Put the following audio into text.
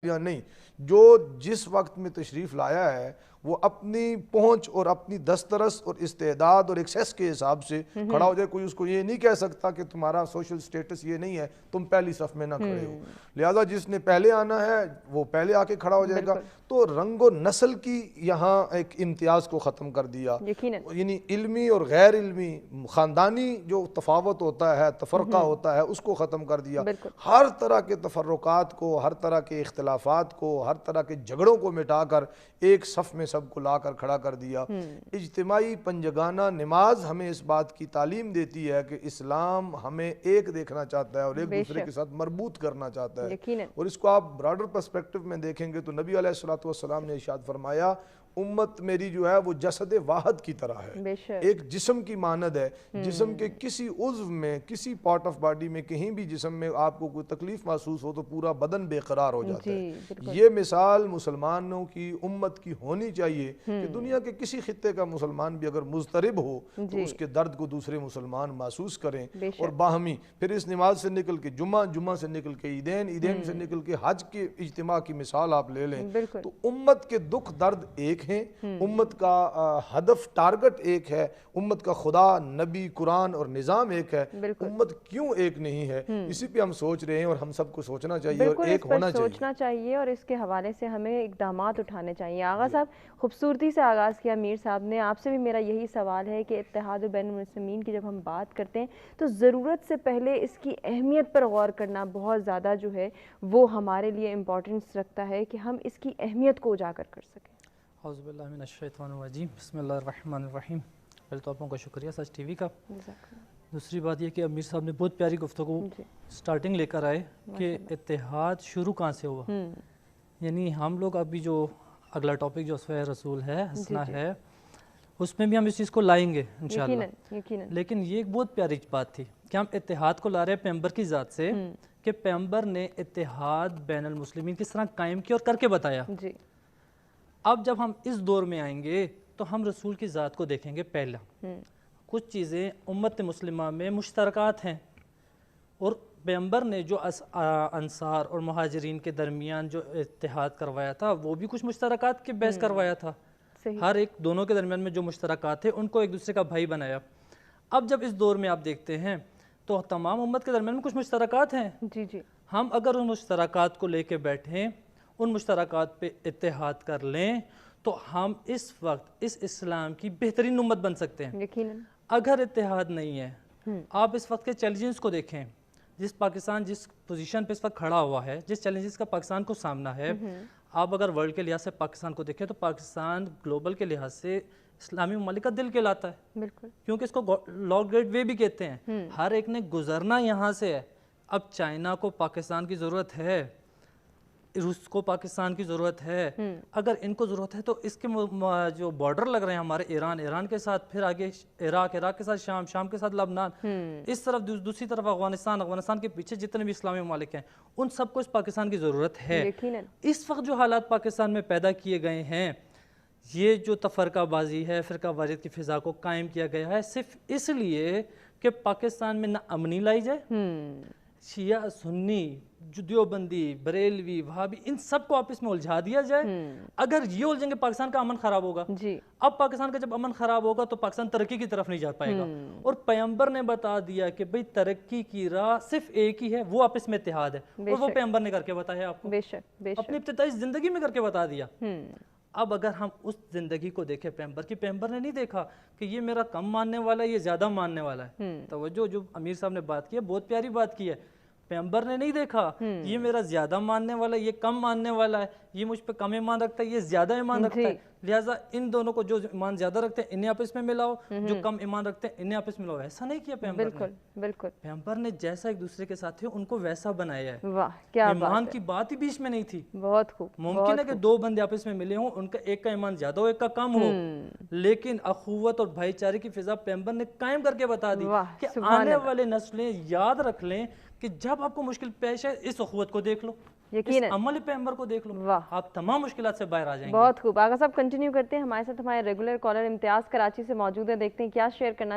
یا نہیں، جو جس وقت میں تشریف لایا ہے وہ اپنی پہنچ اور اپنی دسترس اور استعداد اور ایکسیس کے حساب سے کھڑا ہو جائے. کوئی اس کو یہ نہیں کہہ سکتا کہ تمہارا سوشل سٹیٹس یہ نہیں ہے تم پہلی صف میں نہ کھڑے ہو. لہذا جس نے پہلے آنا ہے وہ پہلے آ کے کھڑا ہو جائے گا. تو رنگ و نسل کی یہاں ایک امتیاز کو ختم کر دیا، یعنی علمی اور غیر علمی خاندانی جو تفاوت ہوتا ہے، تفرقہ ہوتا ہے، اس کو ختم کر دیا. ہر طرح کے تفرقات کو، ہر طرح کے اختلافات کو، ہر طرح کے جھگڑوں کو مٹا کر ایک صف میں سب کو لا کر کھڑا کر دیا. اجتماعی پنجگانہ نماز ہمیں اس بات کی تعلیم دیتی ہے کہ اسلام ہمیں ایک دیکھنا چاہتا ہے اور ایک دوسرے کے ساتھ مربوط کرنا چاہتا ہے. اور اس کو آپ براڈر پرسپیکٹو میں دیکھیں گے تو نبی علیہ السلام نے ارشاد فرمایا امت میری جو ہے وہ جسد واحد کی طرح ہے، ایک جسم کی مانند ہے. جسم کے کسی عضو میں، کسی پارٹ آف باڈی میں، کہیں بھی جسم میں آپ کو کوئی تکلیف محسوس ہو تو پورا بدن بے قرار ہو جاتا ہے. یہ مثال مسلمانوں کی امت کی ہونی چاہیے کہ دنیا کے کسی خطے کا مسلمان بھی اگر مضطرب ہو تو اس کے درد کو دوسرے مسلمان محسوس کریں اور باہمی. پھر اس نماز سے نکل کے جمعہ سے نکل کے عیدین سے نکل کے حج کے اجتماع کی مثال آپ لے لیں تو امت کے دکھ درد ایک ہیں، امت کا ہدف ٹارگٹ ایک ہے، امت کا خدا، نبی، قرآن اور نظام ایک ہے. امت کیوں ایک نہیں ہے؟ اسی پہ ہم سوچ رہے ہیں اور ہم سب کو سوچنا چاہیے اور ایک ہونا چاہیے. سوچنا چاہیے اور اس کے حوالے سے ہمیں اقدامات اٹھانے چاہیے. آغا صاحب خوبصورتی سے آغاز کیا امیر صاحب نے. آپ سے بھی میرا یہی سوال ہے کہ اتحاد بین المسلمین کی جب ہم بات کرتے ہیں تو ضرورت سے پہلے اس کی اہمیت پر غور کرنا بہت زیادہ جو ہے وہ ہمارے لیے امپورٹنس رکھتا ہے کہ ہم اس کی اہمیت کو اجاگر کر سکیں. اعوذ باللہ من الشیطان الرجیم، بسم اللہ الرحمن الرحیم. پہلے تو آپ لوگوں کا شکریہ سچ ٹی وی کا. دوسری بات یہ کہ امیر صاحب نے بہت پیاری گفتگو سٹارٹنگ لے کر آئے کہ اتحاد شروع کہاں سے ہوا. یعنی ہم لوگ ابھی جو اگلا ٹاپک جو اسوہ رسول ہے، حسنہ ہے، اس میں بھی ہم اس چیز کو لائیں گے انشاءاللہ. لیکن یہ ایک بہت پیاری بات تھی کہ ہم اتحاد کو لا رہے ہیں پیغمبر کی ذات سے کہ پیغمبر نے اتحاد بین المسلمین کس طرح قائم کیا اور کر کے بتایا. اب جب ہم اس دور میں آئیں گے تو ہم رسول کی ذات کو دیکھیں گے. پہلا کچھ چیزیں امت مسلمہ میں مشترکات ہیں اور پیغمبر نے جو انصار اور مہاجرین کے درمیان جو اتحاد کروایا تھا وہ بھی کچھ مشترکات کے بیس کروایا تھا. ہر ایک دونوں کے درمیان میں جو مشترکات تھے ان کو ایک دوسرے کا بھائی بنایا. اب جب اس دور میں آپ دیکھتے ہیں تو تمام امت کے درمیان میں کچھ مشترکات ہیں. ہم اگر ان مشترکات کو لے کے بیٹھیں، ان مشترکات پہ اتحاد کر لیں تو ہم اس وقت اس اسلام کی بہترین امت بن سکتے ہیں. اگر اتحاد نہیں ہے، آپ اس وقت کے چیلنجز کو دیکھیں. پاکستان جس پوزیشن پہ اس وقت کھڑا ہوا ہے، جس چیلنجز کا پاکستان کو سامنا ہے، آپ اگر ورلڈ کے لحاظ سے پاکستان کو دیکھیں تو پاکستان گلوبل کے لحاظ سے اسلامی ممالک کا دل کہلاتا ہے. کیونکہ اس کو لاک گیٹ وے بھی کہتے ہیں. ہر ایک نے گزرنا یہاں سے ہے. اب چائنا کو پاکستان کی ضرورت ہے، روس کو پاکستان کی ضرورت ہے. اگر ان کو ضرورت ہے تو اس کے جو بارڈر لگ رہے ہیں ہمارے ایران کے ساتھ، پھر آگے عراق کے ساتھ شام کے ساتھ لبنان، اس طرف دوسری طرف افغانستان کے پیچھے جتنے بھی اسلامی ممالک ہیں، ان سب کو اس پاکستان کی ضرورت ہے. اس وقت جو حالات پاکستان میں پیدا کیے گئے ہیں، یہ جو تفرقہ بازی ہے، فرقہ واریت کی فضا کو قائم کیا گیا ہے صرف اس لیے کہ پاکستان میں نہ امنی لائی جائے. شیعہ سنی، دیوبندی، بریلوی، وہابی، ان سب کو آپس میں الجھا دیا جائے. اگر یہ الجھیں گے پاکستان کا امن خراب ہوگا. اب پاکستان کا جب امن خراب ہوگا تو پاکستان ترقی کی طرف نہیں جا پائے گا. اور پیغمبر نے بتا دیا کہ بھئی ترقی کی راہ صرف ایک ہی ہے، وہ آپس میں اتحاد ہے. اور وہ پیغمبر نے کر کے بتایا آپ کو، اپنی ابتدائی زندگی میں کر کے بتا دیا. اب اگر ہم اس زندگی کو دیکھیں پیغمبر نے نہیں دیکھا کہ یہ میرا کم ماننے والا ہے، یہ زیادہ ماننے والا ہے. توجہ، جو امیر صاحب نے بات کی ہے بہت پیاری بات کی ہے. پیغمبر نے نہیں دیکھا یہ میرا زیادہ ماننے والا ہے، یہ کم ماننے والا ہے، یہ مجھ پہ کم ایمان رکھتا ہے، یہ زیادہ ایمان رکھتا ہے. لہٰذا ان دونوں کو، جو ایمان زیادہ رکھتے ہیں انہیں آپس میں ملاؤ، جو کم ایمان رکھتے ہیں انہیں آپس میں ملاؤ. ایسا نہیں کیا پیغمبر نے. پیغمبر نے جیسا ایک دوسرے کے ساتھ تھے ان کو ویسا بنایا ہے. ایمان کی بات ہی بیچ میں نہیں تھی. ممکن ہے کہ دو بندے آپس میں ملے ہوں، ان کا ایک کا ایمان زیادہ ہو، ایک کا کم ہو، لیکن اخوت اور بھائی چارے کی فضا پیغمبر نے قائم کر کے بتا دی کہ آنے والے نسلیں یاد رکھ لیں کہ جب آپ کو مشکل پیش ہے اس اخوت کو دیکھ لو، اس عمل پیغمبر کو دیکھ لو، آپ تمام مشکلات سے باہر آ جائیں گے. بہت خوب. آغا صاحب کنٹینیو کرتے ہیں. ہمارے ساتھ ہمارے ریگولر کالر امتیاز کراچی سے موجود ہیں. دیکھتے ہیں کیا شیئر کرنا